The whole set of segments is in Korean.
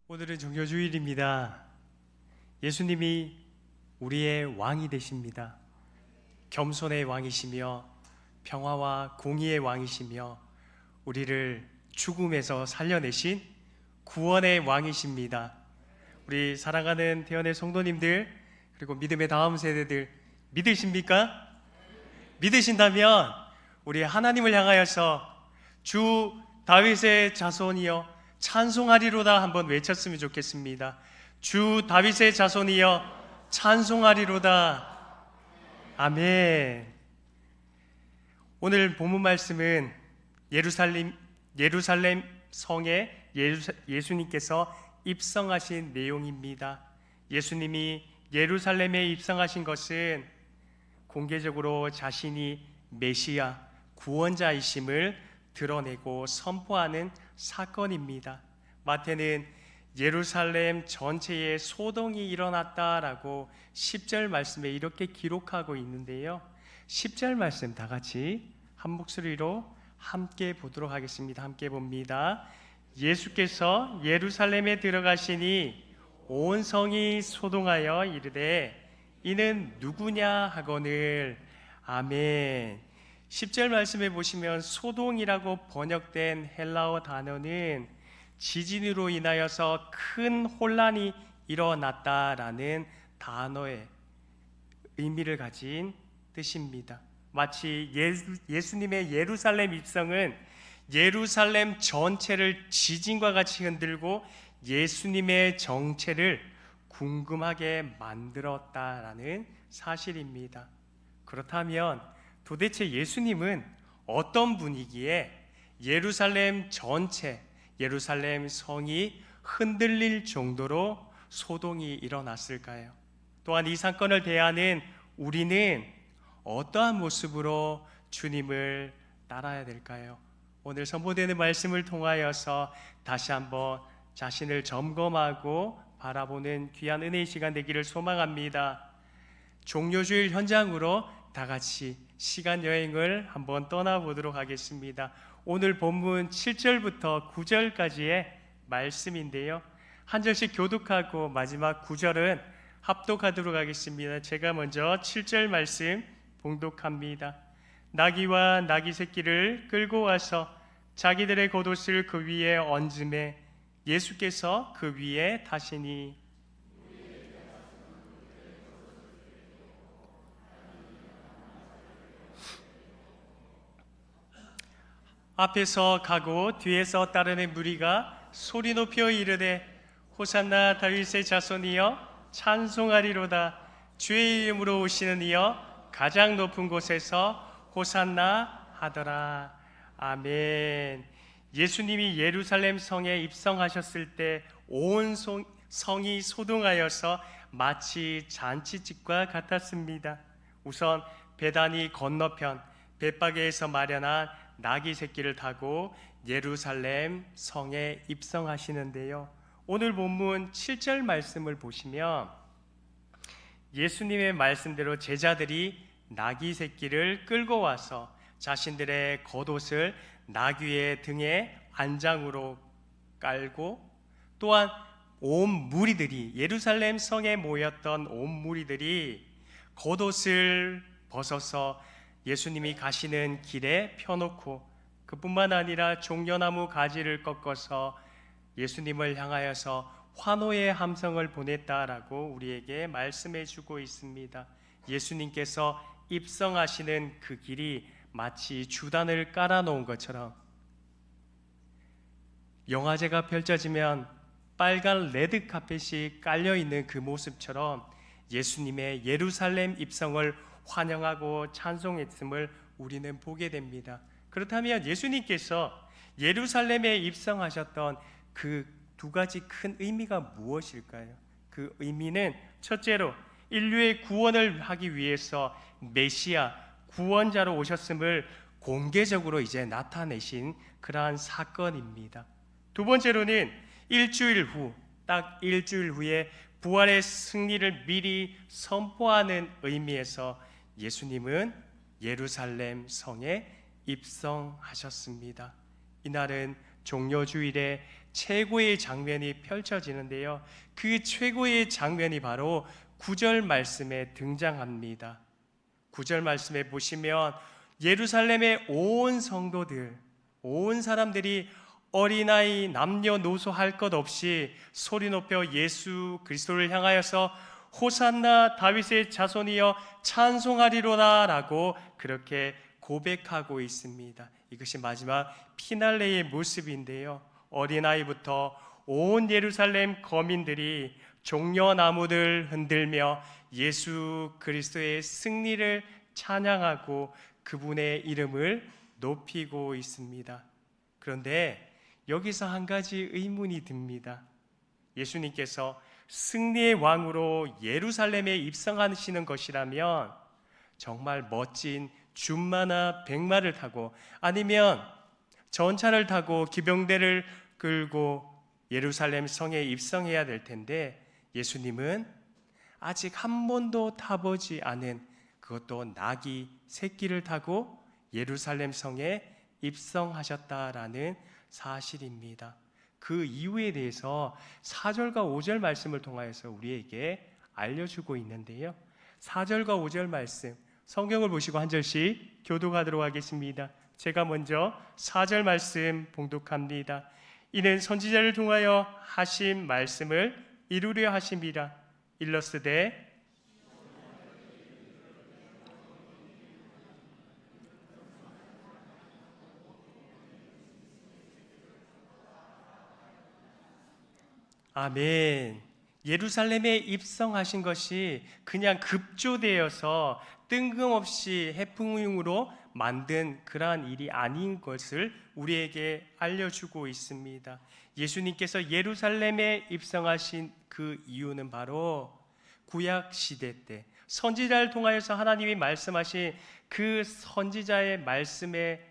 오늘은 종료주일입니다. 예수님이 우리의 왕이 되십니다. 겸손의 왕이시며 평화와 공의의 왕이시며 우리를 죽음에서 살려내신 구원의 왕이십니다. 우리 사랑하는 태연의 성도님들, 그리고 믿음의 다음 세대들 믿으십니까? 믿으신다면 우리 하나님을 향하여서 주 다윗의 자손이여 찬송하리로다 한번 외쳤으면 좋겠습니다. 주 다윗의 자손이여 찬송하리로다. 아멘. 오늘 본문 말씀은 예루살렘 성에 예수님께서 입성하신 내용입니다. 예수님이 예루살렘에 입성하신 것은 공개적으로 자신이 메시아 구원자이심을 드러내고 선포하는 사건입니다. 마태는 예루살렘 전체에 소동이 일어났다라고 10절 말씀에 이렇게 기록하고 있는데요. 10절 말씀 다 같이 한 목소리로 함께 보도록 하겠습니다. 함께 봅니다. 예수께서 예루살렘에 들어가시니 온 성이 소동하여 이르되 이는 누구냐 하거늘. 아멘. 10절 말씀에 보시면 소동이라고 번역된 헬라어 단어는 지진으로 인하여서 큰 혼란이 일어났다라는 단어의 의미를 가진 뜻입니다. 마치 예수님의 예루살렘 입성은 예루살렘 전체를 지진과 같이 흔들고 예수님의 정체를 궁금하게 만들었다라는 사실입니다. 그렇다면 도대체 예수님은 어떤 분위기에 예루살렘 전체, 예루살렘 성이 흔들릴 정도로 소동이 일어났을까요? 또한 이 사건을 대하는 우리는 어떠한 모습으로 주님을 따라야 될까요? 오늘 선포되는 말씀을 통하여서 다시 한번 자신을 점검하고 바라보는 귀한 은혜의 시간 되기를 소망합니다. 종료주일 현장으로 다 같이 시간 여행을 한번 떠나보도록 하겠습니다. 오늘 본문 7절부터 9절까지의 말씀인데요, 한 절씩 교독하고 마지막 9절은 합독하도록 하겠습니다. 제가 먼저 7절 말씀 봉독합니다. 나귀와 나귀 새끼를 끌고 와서 자기들의 겉옷을 그 위에 얹음에 예수께서 그 위에 타시니 앞에서 가고 뒤에서 따르는 무리가 소리 높여 이르되 호산나 다윗의 자손이여 찬송하리로다. 주의 이름으로 오시는 이여 가장 높은 곳에서 호산나 하더라. 아멘. 예수님이 예루살렘 성에 입성하셨을 때 온 성이 소동하여서 마치 잔치집과 같았습니다. 우선 베다니 건너편 벳바게에서 마련한 나귀 새끼를 타고 예루살렘 성에 입성하시는데요, 오늘 본문 7절 말씀을 보시면 예수님의 말씀대로 제자들이 나귀 새끼를 끌고 와서 자신들의 겉옷을 나귀의 등에 안장으로 깔고, 또한 온 무리들이, 예루살렘 성에 모였던 온 무리들이 겉옷을 벗어서 예수님이 가시는 길에 펴놓고, 그뿐만 아니라 종려나무 가지를 꺾어서 예수님을 향하여서 환호의 함성을 보냈다라고 우리에게 말씀해 주고 있습니다. 예수님께서 입성하시는 그 길이 마치 주단을 깔아놓은 것처럼, 영화제가 펼쳐지면 빨간 레드 카펫이 깔려있는 그 모습처럼 예수님의 예루살렘 입성을 환영하고 찬송했음을 우리는 보게 됩니다. 그렇다면 예수님께서 예루살렘에 입성하셨던 그 두 가지 큰 의미가 무엇일까요? 그 의미는 첫째로 인류의 구원을 하기 위해서 메시아 구원자로 오셨음을 공개적으로 이제 나타내신 그러한 사건입니다. 두 번째로는 딱 일주일 후에 부활의 승리를 미리 선포하는 의미에서 예수님은 예루살렘 성에 입성하셨습니다. 이날은 종려주일에 최고의 장면이 펼쳐지는데요. 그 최고의 장면이 바로 9절 말씀에 등장합니다. 9절 말씀에 보시면 예루살렘의 온 성도들, 온 사람들이 어린아이, 남녀노소 할 것 없이 소리 높여 예수 그리스도를 향하여서 호산나 다윗의 자손이여 찬송하리로다 라고 그렇게 고백하고 있습니다. 이것이 마지막 피날레의 모습인데요. 어린아이부터 온 예루살렘 거민들이 종려나무들 흔들며 예수 그리스도의 승리를 찬양하고 그분의 이름을 높이고 있습니다. 그런데 여기서 한 가지 의문이 듭니다. 예수님께서 승리의 왕으로 예루살렘에 입성하시는 것이라면 정말 멋진 준마나 백마를 타고 아니면 전차를 타고 기병대를 끌고 예루살렘 성에 입성해야 될 텐데 예수님은 아직 한 번도 타보지 않은 그것도 나귀 새끼를 타고 예루살렘 성에 입성하셨다라는 사실입니다. 그 이유에 대해서 4절과 5절 말씀을 통하여서 우리에게 알려주고 있는데요. 4절과 5절 말씀 성경을 보시고 한 절씩 교독하도록 하겠습니다. 제가 먼저 4절 말씀 봉독합니다. 이는 선지자를 통하여 하신 말씀을 이루려 하심이라. 일러스되 아멘. 예루살렘에 입성하신 것이 그냥 급조되어서 뜬금없이 해프닝으로 만든 그러한 일이 아닌 것을 우리에게 알려주고 있습니다. 예수님께서 예루살렘에 입성하신 그 이유는 바로 구약 시대 때 선지자를 통하여서 하나님이 말씀하신 그 선지자의 말씀의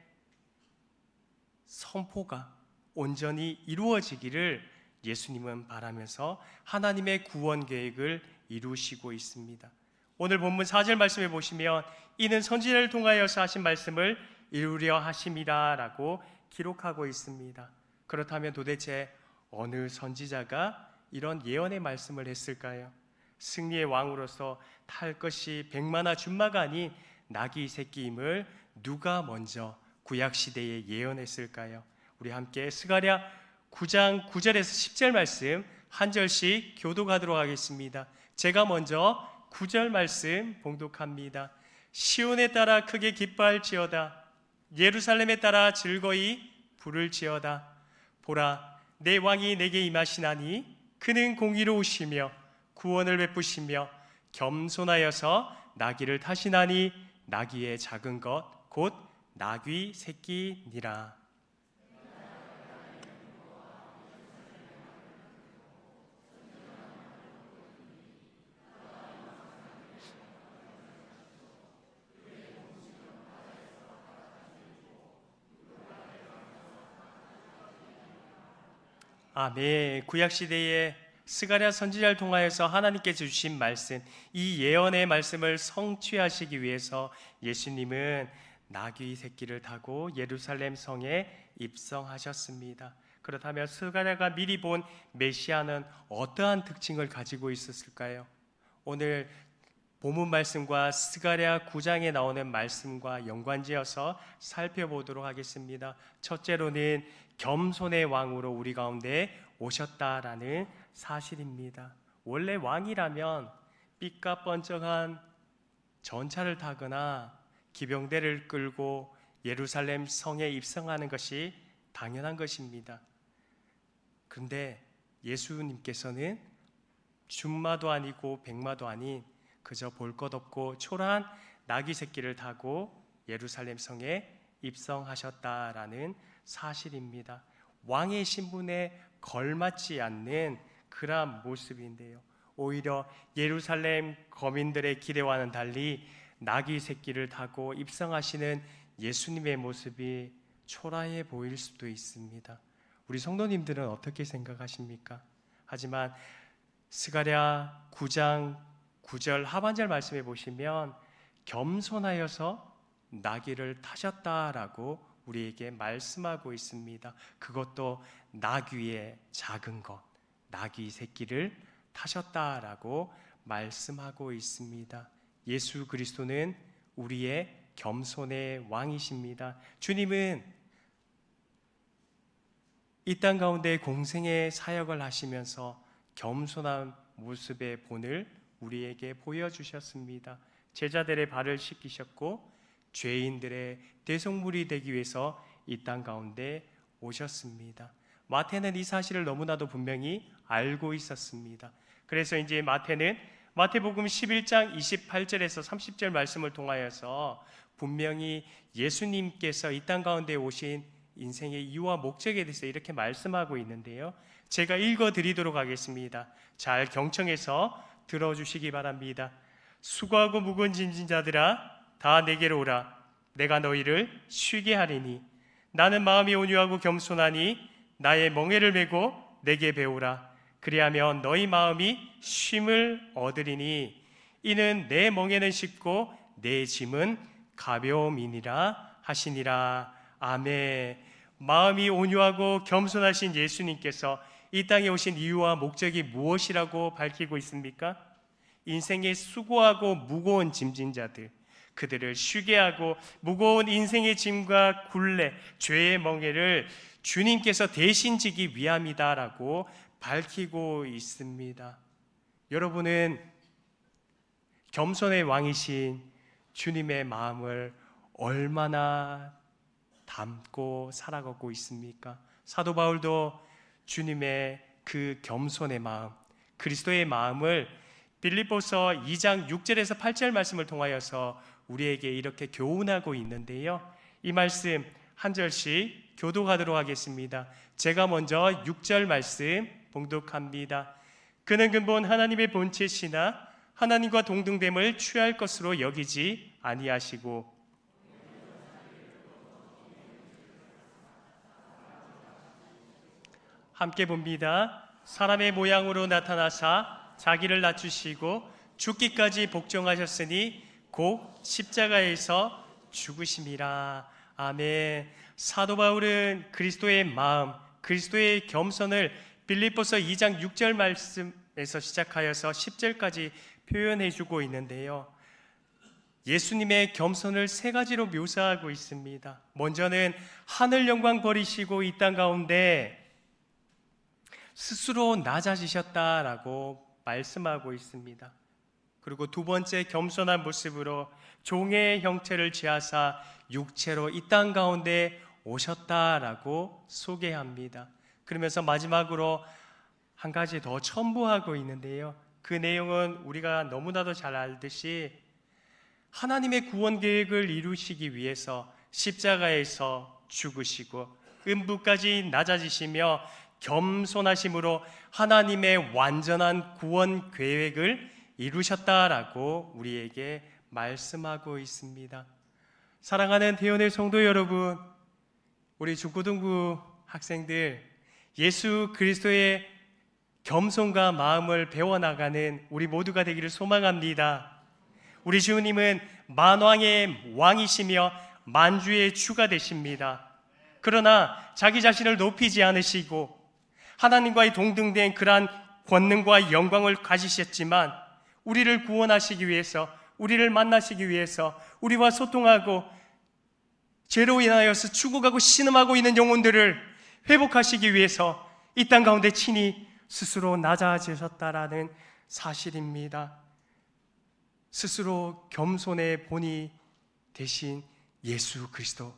선포가 온전히 이루어지기를 예수님은 바라면서 하나님의 구원 계획을 이루시고 있습니다. 오늘 본문 4절 말씀에 보시면 이는 선지자를 통하여서 하신 말씀을 이루려 하심이라 라고 기록하고 있습니다. 그렇다면 도대체 어느 선지자가 이런 예언의 말씀을 했을까요? 승리의 왕으로서 탈 것이 백마나 준마가 아닌 나귀 새끼임을 누가 먼저 구약시대에 예언했을까요? 우리 함께 스가랴 9장 9절에서 10절 말씀 한 절씩 교독하도록 하겠습니다. 제가 먼저 9절 말씀 봉독합니다. 시온에 따라 크게 기뻐할지어다. 예루살렘에 따라 즐거이 부를지어다. 보라, 내 왕이 내게 임하시나니 그는 공의로우시며 구원을 베푸시며 겸손하여서 나귀를 타시나니 나귀의 작은 것 곧 나귀 새끼니라. 아멘. 구약시대에 스가랴 선지자를 통하여서 하나님께서 주신 말씀, 이 예언의 말씀을 성취하시기 위해서 예수님은 나귀 새끼를 타고 예루살렘 성에 입성하셨습니다. 그렇다면 스가랴가 미리 본 메시아는 어떠한 특징을 가지고 있었을까요? 오늘 본문 말씀과 스가랴 9장에 나오는 말씀과 연관지어서 살펴보도록 하겠습니다. 첫째로는 겸손의 왕으로 우리 가운데 오셨다라는 사실입니다. 원래 왕이라면 삐까뻔쩍한 전차를 타거나 기병대를 끌고 예루살렘 성에 입성하는 것이 당연한 것입니다. 그런데 예수님께서는 준마도 아니고 백마도 아닌 그저 볼 것 없고 초라한 나귀 새끼를 타고 예루살렘 성에 입성하셨다라는 사실입니다. 왕의 신분에 걸맞지 않는 그러한 모습인데요. 오히려 예루살렘 거민들의 기대와는 달리 나귀 새끼를 타고 입성하시는 예수님의 모습이 초라해 보일 수도 있습니다. 우리 성도님들은 어떻게 생각하십니까? 하지만 스가랴 9장 9절 하반절 말씀에 보시면 겸손하여서 나귀를 타셨다라고 우리에게 말씀하고 있습니다. 그것도 나귀의 작은 것, 나귀 새끼를 타셨다라고 말씀하고 있습니다. 예수 그리스도는 우리의 겸손의 왕이십니다. 주님은 이 땅 가운데 공생의 사역을 하시면서 겸손한 모습의 본을 우리에게 보여주셨습니다. 제자들의 발을 씻기셨고 죄인들의 대속물이 되기 위해서 이 땅 가운데 오셨습니다. 마태는 이 사실을 너무나도 분명히 알고 있었습니다. 그래서 이제 마태는 마태복음 11장 28절에서 30절 말씀을 통하여서 분명히 예수님께서 이 땅 가운데 오신 인생의 이유와 목적에 대해서 이렇게 말씀하고 있는데요. 제가 읽어드리도록 하겠습니다. 잘 경청해서 들어주시기 바랍니다. 수고하고 무거운 짐진 자들아 다 내게로 오라. 내가 너희를 쉬게 하리니 나는 마음이 온유하고 겸손하니 나의 멍에를 메고 내게 배우라. 그리하면 너희 마음이 쉼을 얻으리니 이는 내 멍에는 쉽고 내 짐은 가벼움이니라 하시니라. 아멘. 마음이 온유하고 겸손하신 예수님께서 이 땅에 오신 이유와 목적이 무엇이라고 밝히고 있습니까? 인생에 수고하고 무거운 짐진 자들, 그들을 쉬게 하고 무거운 인생의 짐과 굴레, 죄의 멍에를 주님께서 대신 지기 위함이다라고 밝히고 있습니다. 여러분은 겸손의 왕이신 주님의 마음을 얼마나 담고 살아가고 있습니까? 사도 바울도 주님의 그 겸손의 마음, 그리스도의 마음을 빌립보서 2장 6절에서 8절 말씀을 통하여서 우리에게 이렇게 교훈하고 있는데요. 이 말씀 한 절씩 교독하도록 하겠습니다. 제가 먼저 6절 말씀 봉독합니다. 그는 근본 하나님의 본체시나 하나님과 동등됨을 취할 것으로 여기지 아니하시고 함께 봅니다. 사람의 모양으로 나타나사 자기를 낮추시고 죽기까지 복종하셨으니 곧 십자가에서 죽으심이라. 아멘. 사도 바울은 그리스도의 마음, 그리스도의 겸손을 빌립보서 2장 6절 말씀에서 시작하여서 10절까지 표현해 주고 있는데요. 예수님의 겸손을 세 가지로 묘사하고 있습니다. 먼저는 하늘 영광 버리시고 이 땅 가운데 스스로 낮아지셨다라고 말씀하고 있습니다. 그리고 두 번째, 겸손한 모습으로 종의 형체를 취하사 육체로 이 땅 가운데 오셨다라고 소개합니다. 그러면서 마지막으로 한 가지 더 첨부하고 있는데요. 그 내용은 우리가 너무나도 잘 알듯이 하나님의 구원 계획을 이루시기 위해서 십자가에서 죽으시고 음부까지 낮아지시며 겸손하심으로 하나님의 완전한 구원 계획을 이루셨다라고 우리에게 말씀하고 있습니다. 사랑하는 대원의 성도 여러분, 우리 중고등부 학생들, 예수 그리스도의 겸손과 마음을 배워나가는 우리 모두가 되기를 소망합니다. 우리 주님은 만왕의 왕이시며 만주의 주가 되십니다. 그러나 자기 자신을 높이지 않으시고 하나님과의 동등된 그러한 권능과 영광을 가지셨지만 우리를 구원하시기 위해서, 우리를 만나시기 위해서, 우리와 소통하고 죄로 인하여서 죽어가고 신음하고 있는 영혼들을 회복하시기 위해서 이 땅 가운데 친히 스스로 낮아지셨다라는 사실입니다. 스스로 겸손의 본이 되신 예수 그리스도,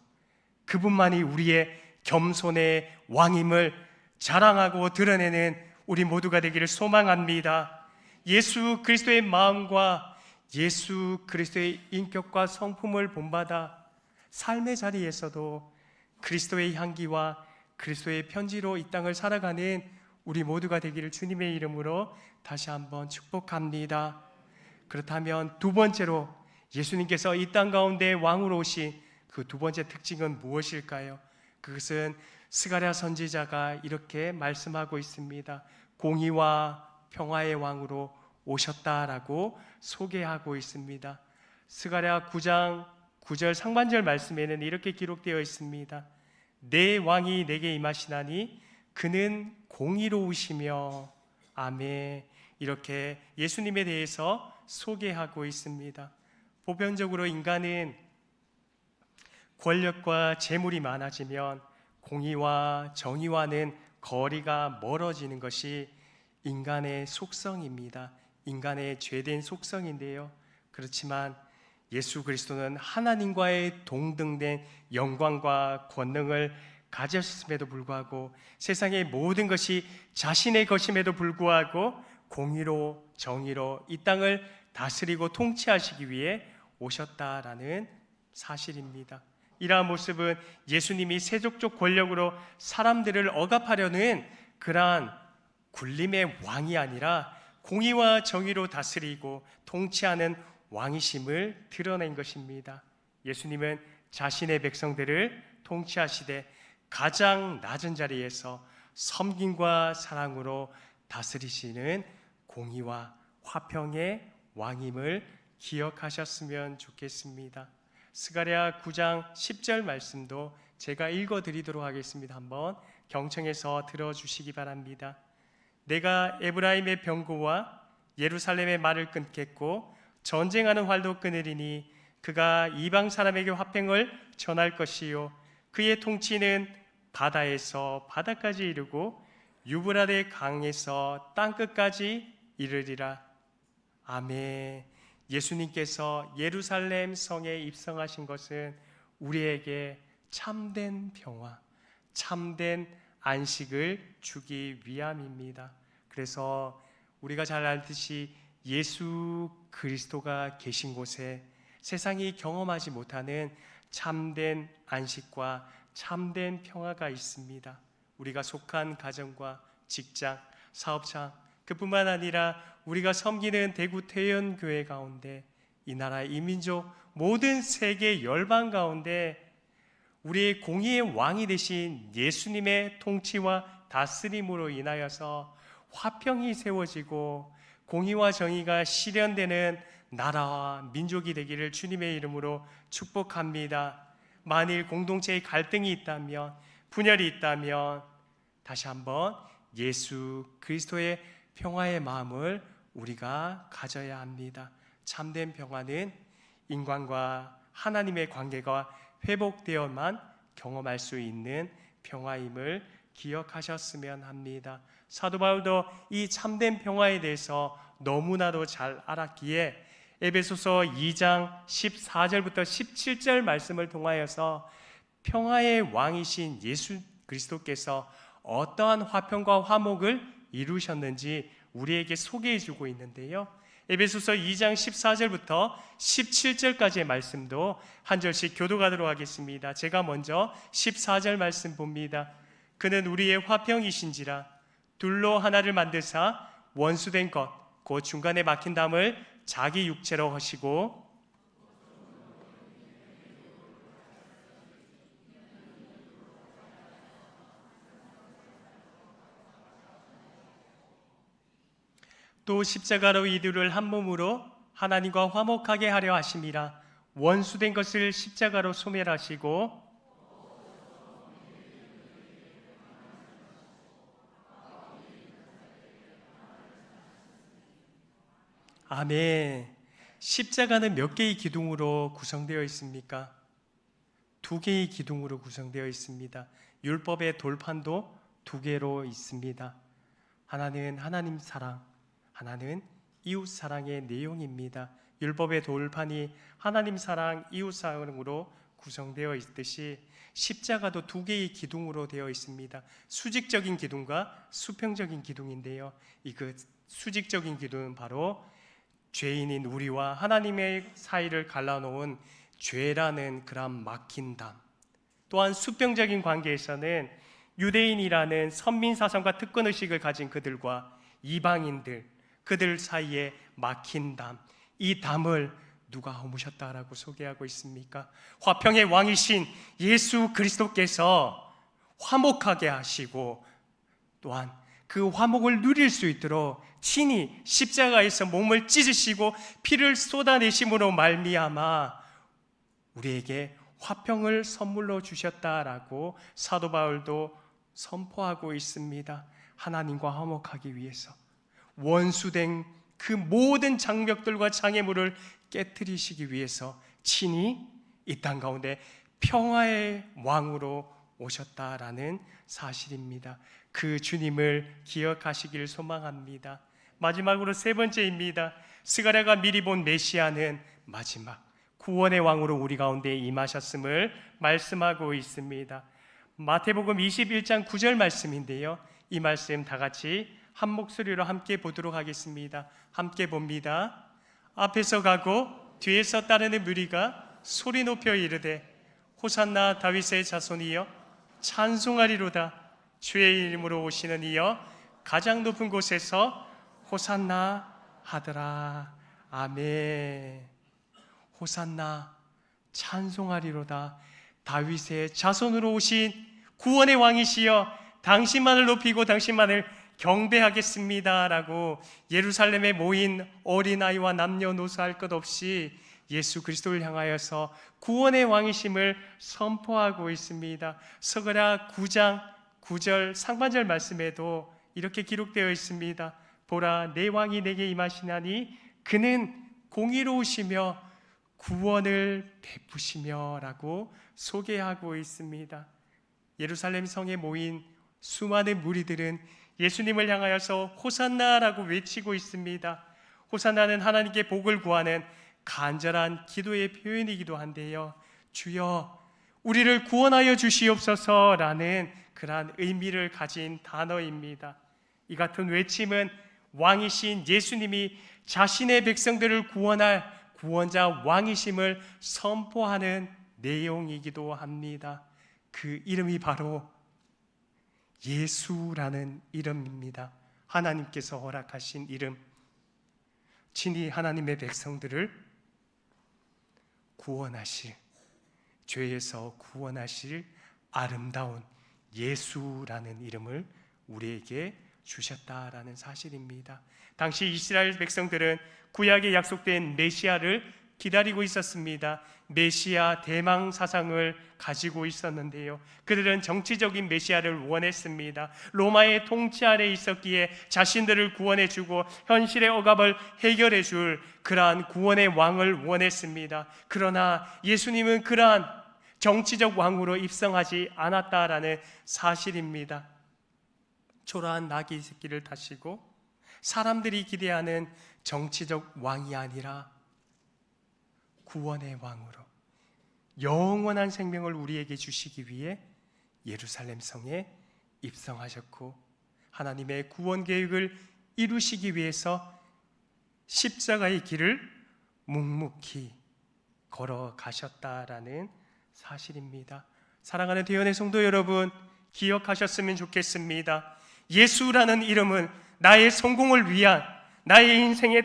그분만이 우리의 겸손의 왕임을 자랑하고 드러내는 우리 모두가 되기를 소망합니다. 예수 그리스도의 마음과 예수 그리스도의 인격과 성품을 본받아 삶의 자리에서도 그리스도의 향기와 그리스도의 편지로 이 땅을 살아가는 우리 모두가 되기를 주님의 이름으로 다시 한번 축복합니다. 그렇다면 두 번째로 예수님께서 이 땅 가운데 왕으로 오신 그 두 번째 특징은 무엇일까요? 그것은 스가랴 선지자가 이렇게 말씀하고 있습니다. 공의와 평화의 왕으로 오셨다라고 소개하고 있습니다. 스가랴 9장 9절 상반절 말씀에는 이렇게 기록되어 있습니다. 내 왕이 내게 임하시나니 그는 공의로우시며. 아멘. 이렇게 예수님에 대해서 소개하고 있습니다. 보편적으로 인간은 권력과 재물이 많아지면 공의와 정의와는 거리가 멀어지는 것이 인간의 속성입니다. 인간의 죄된 속성인데요. 그렇지만 예수 그리스도는 하나님과의 동등된 영광과 권능을 가졌음에도 불구하고 세상의 모든 것이 자신의 것임에도 불구하고 공의로 정의로 이 땅을 다스리고 통치하시기 위해 오셨다라는 사실입니다. 이러한 모습은 예수님이 세속적 권력으로 사람들을 억압하려는 그러한 굴림의 왕이 아니라 공의와 정의로 다스리고 통치하는 왕이심을 드러낸 것입니다. 예수님은 자신의 백성들을 통치하시되 가장 낮은 자리에서 섬김과 사랑으로 다스리시는 공의와 화평의 왕임을 기억하셨으면 좋겠습니다. 스가랴 9장 10절 말씀도 제가 읽어드리도록 하겠습니다. 한번 경청해서 들어주시기 바랍니다. 내가 에브라임의 병고와 예루살렘의 말을 끊겠고 전쟁하는 활도 끊으리니 그가 이방 사람에게 화평을 전할 것이요 그의 통치는 바다에서 바다까지 이르고 유브라데 강에서 땅끝까지 이르리라. 아멘. 예수님께서 예루살렘 성에 입성하신 것은 우리에게 참된 평화, 참된 안식을 주기 위함입니다. 그래서 우리가 잘 알듯이 예수 그리스도가 계신 곳에 세상이 경험하지 못하는 참된 안식과 참된 평화가 있습니다. 우리가 속한 가정과 직장, 사업장, 그뿐만 아니라 우리가 섬기는 대구 태연교회 가운데 이 나라 이민족 모든 세계 열방 가운데 우리의 공의의 왕이 되신 예수님의 통치와 다스림으로 인하여서 화평이 세워지고 공의와 정의가 실현되는 나라와 민족이 되기를 주님의 이름으로 축복합니다. 만일 공동체에 갈등이 있다면, 분열이 있다면 다시 한번 예수 그리스도의 평화의 마음을 우리가 가져야 합니다. 참된 평화는 인간과 하나님의 관계가 회복되어만 경험할 수 있는 평화임을 기억하셨으면 합니다. 사도 바울도 이 참된 평화에 대해서 너무나도 잘 알았기에 에베소서 2장 14절부터 17절 말씀을 통하여서 평화의 왕이신 예수 그리스도께서 어떠한 화평과 화목을 이루셨는지 우리에게 소개해 주고 있는데요. 에베소서 2장 14절부터 17절까지의 말씀도 한 절씩 교도하도록 하겠습니다. 제가 먼저 14절 말씀 봅니다. 그는 우리의 화평이신지라 둘로 하나를 만드사 원수된 것 곧 중간에 막힌 담을 자기 육체로 하시고 또 십자가로 이들을 한 몸으로 하나님과 화목하게 하려 하심이라. 원수된 것을 십자가로 소멸하시고 아멘. 십자가는 몇 개의 기둥으로 구성되어 있습니까? 2개의 기둥으로 구성되어 있습니다. 율법의 돌판도 2개로 있습니다. 하나는 하나님 사랑, 하나는 이웃 사랑의 내용입니다. 율법의 돌판이 하나님 사랑, 이웃 사랑으로 구성되어 있듯이 십자가도 2개의 기둥으로 되어 있습니다. 수직적인 기둥과 수평적인 기둥인데요. 이 수직적인 기둥은 바로 죄인인 우리와 하나님의 사이를 갈라놓은 죄라는 그런 막힌 담. 또한 수평적인 관계에서는 유대인이라는 선민사상과 특권의식을 가진 그들과 이방인들, 그들 사이에 막힌 담, 이 담을 누가 허무셨다라고 소개하고 있습니까? 화평의 왕이신 예수 그리스도께서 화목하게 하시고 또한 그 화목을 누릴 수 있도록 친히 십자가에서 몸을 찢으시고 피를 쏟아내심으로 말미암아 우리에게 화평을 선물로 주셨다라고 사도 바울도 선포하고 있습니다. 하나님과 화목하기 위해서 원수된 그 모든 장벽들과 장애물을 깨뜨리시기 위해서 친히 이 땅 가운데 평화의 왕으로 오셨다라는 사실입니다. 그 주님을 기억하시길 소망합니다. 마지막으로 세 번째입니다. 스가랴가 미리 본 메시아는 마지막 구원의 왕으로 우리 가운데 임하셨음을 말씀하고 있습니다. 마태복음 21장 9절 말씀인데요, 이 말씀 다 같이 한 목소리로 함께 보도록 하겠습니다. 함께 봅니다. 앞에서 가고 뒤에서 따르는 무리가 소리 높여 이르되 호산나 다윗의 자손이여 찬송하리로다. 주의 이름으로 오시는 이여 가장 높은 곳에서 호산나 하더라. 아멘. 호산나 찬송하리로다. 다윗의 자손으로 오신 구원의 왕이시여 당신만을 높이고 당신만을 경배하겠습니다 라고 예루살렘에 모인 어린아이와 남녀노소 할 것 없이 예수 그리스도를 향하여서 구원의 왕이심을 선포하고 있습니다. 스가랴 9장 9절 상반절 말씀에도 이렇게 기록되어 있습니다. 보라, 내 왕이 내게 임하시나니 그는 공의로우시며 구원을 베푸시며 라고 소개하고 있습니다. 예루살렘 성에 모인 수많은 무리들은 예수님을 향하여서 호산나라고 외치고 있습니다. 호산나는 하나님께 복을 구하는 간절한 기도의 표현이기도 한데요, 주여 우리를 구원하여 주시옵소서라는 그러한 의미를 가진 단어입니다. 이 같은 외침은 왕이신 예수님이 자신의 백성들을 구원할 구원자 왕이심을 선포하는 내용이기도 합니다. 그 이름이 바로 예수라는 이름입니다. 하나님께서 허락하신 이름, 친히 하나님의 백성들을 구원하실, 죄에서 구원하실 아름다운 예수라는 이름을 우리에게 주셨다라는 사실입니다. 당시 이스라엘 백성들은 구약에 약속된 메시아를 기다리고 있었습니다. 메시아 대망 사상을 가지고 있었는데요, 그들은 정치적인 메시아를 원했습니다. 로마의 통치 아래 있었기에 자신들을 구원해주고 현실의 억압을 해결해줄 그러한 구원의 왕을 원했습니다. 그러나 예수님은 그러한 정치적 왕으로 입성하지 않았다라는 사실입니다. 초라한 나귀 새끼를 타시고 사람들이 기대하는 정치적 왕이 아니라 구원의 왕으로 영원한 생명을 우리에게 주시기 위해 예루살렘 성에 입성하셨고, 하나님의 구원 계획을 이루시기 위해서 십자가의 길을 묵묵히 걸어가셨다라는 사실입니다. 사랑하는 대연의 성도 여러분, 기억하셨으면 좋겠습니다. 예수라는 이름은 나의 성공을 위한, 나의 인생의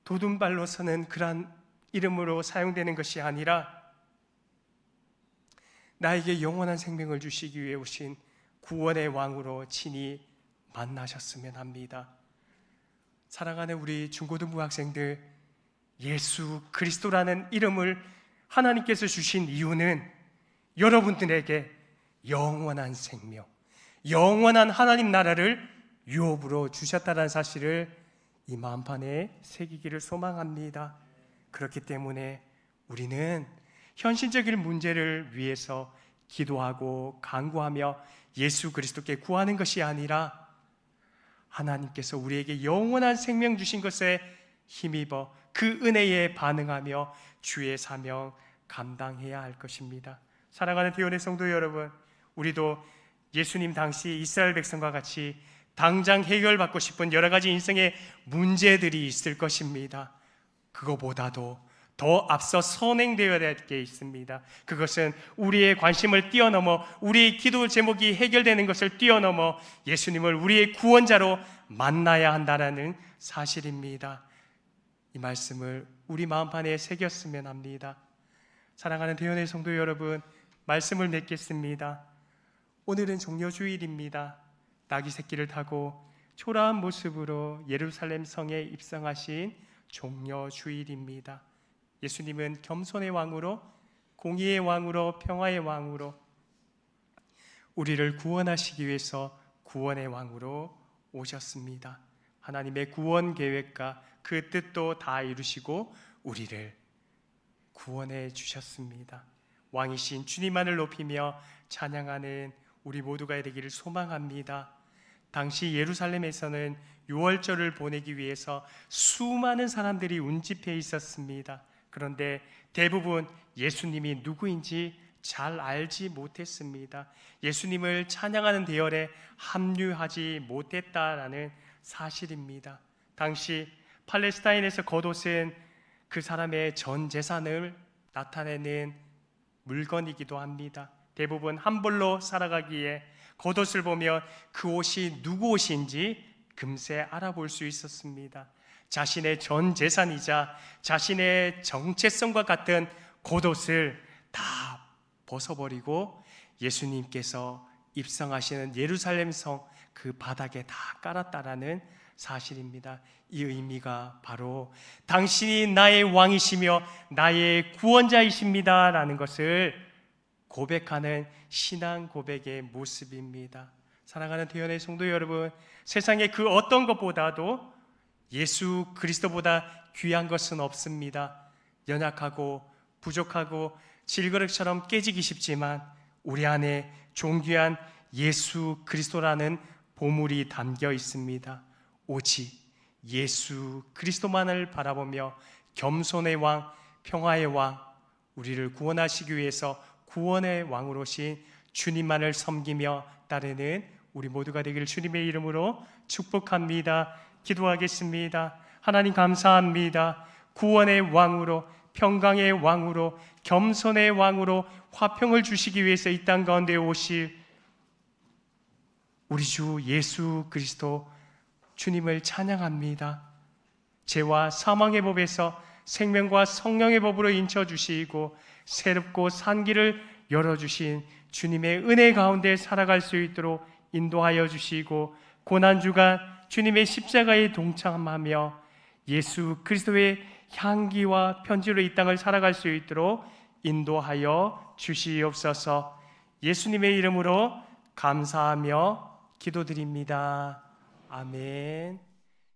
도둠발로 서는 그러한 이름으로 사용되는 것이 아니라 나에게 영원한 생명을 주시기 위해 오신 구원의 왕으로 친히 만나셨으면 합니다. 사랑하는 우리 중고등부 학생들, 예수 그리스도라는 이름을 하나님께서 주신 이유는 여러분들에게 영원한 생명, 영원한 하나님 나라를 유업으로 주셨다는 사실을 이 마음판에 새기기를 소망합니다. 그렇기 때문에 우리는 현실적인 문제를 위해서 기도하고 간구하며 예수 그리스도께 구하는 것이 아니라 하나님께서 우리에게 영원한 생명 주신 것에 힘입어 그 은혜에 반응하며 주의 사명 감당해야 할 것입니다. 사랑하는 대원의 성도 여러분, 우리도 예수님 당시 이스라엘 백성과 같이 당장 해결받고 싶은 여러 가지 인생의 문제들이 있을 것입니다. 그거보다도 더 앞서 선행되어야 될 게 있습니다. 그것은 우리의 관심을 뛰어넘어, 우리의 기도 제목이 해결되는 것을 뛰어넘어 예수님을 우리의 구원자로 만나야 한다는 사실입니다. 이 말씀을 우리 마음판에 새겼으면 합니다. 사랑하는 대연의 성도 여러분, 말씀을 맺겠습니다. 오늘은 종려주일입니다. 나귀 새끼를 타고 초라한 모습으로 예루살렘 성에 입성하신 종려주일입니다. 예수님은 겸손의 왕으로, 공의의 왕으로, 평화의 왕으로 우리를 구원하시기 위해서 구원의 왕으로 오셨습니다. 하나님의 구원 계획과 그 뜻도 다 이루시고 우리를 구원해 주셨습니다. 왕이신 주님만을 높이며 찬양하는 우리 모두가 되기를 소망합니다. 당시 예루살렘에서는 유월절을 보내기 위해서 수많은 사람들이 운집해 있었습니다. 그런데 대부분 예수님이 누구인지 잘 알지 못했습니다. 예수님을 찬양하는 대열에 합류하지 못했다라는 사실입니다. 당시 팔레스타인에서 겉옷은 그 사람의 전 재산을 나타내는 물건이기도 합니다. 대부분 함벌로 살아가기에 겉옷을 보면 그 옷이 누구 옷인지 금세 알아볼 수 있었습니다. 자신의 전 재산이자 자신의 정체성과 같은 겉옷을 다 벗어버리고 예수님께서 입성하시는 예루살렘 성 그 바닥에 다 깔았다라는 사실입니다. 이 의미가 바로 당신이 나의 왕이시며 나의 구원자이십니다 라는 것을 고백하는 신앙 고백의 모습입니다. 사랑하는 대연의 성도 여러분, 세상의 그 어떤 것보다도 예수 그리스도보다 귀한 것은 없습니다. 연약하고 부족하고 질그릇처럼 깨지기 쉽지만 우리 안에 존귀한 예수 그리스도라는 보물이 담겨 있습니다. 오직 예수 그리스도만을 바라보며 겸손의 왕, 평화의 왕, 우리를 구원하시기 위해서 구원의 왕으로 오신 주님만을 섬기며 따르는 우리 모두가 되기를 주님의 이름으로 축복합니다. 기도하겠습니다. 하나님 감사합니다. 구원의 왕으로, 평강의 왕으로, 겸손의 왕으로 화평을 주시기 위해서 이 땅 가운데 오실 우리 주 예수 그리스도 주님을 찬양합니다. 죄와 사망의 법에서 생명과 성령의 법으로 인쳐주시고 새롭고 산 길을 열어주신 주님의 은혜 가운데 살아갈 수 있도록 인도하여 주시고 고난주간 주님의 십자가에 동참하며 예수 그리스도의 향기와 편지로 이 땅을 살아갈 수 있도록 인도하여 주시옵소서. 예수님의 이름으로 감사하며 기도드립니다. 아멘.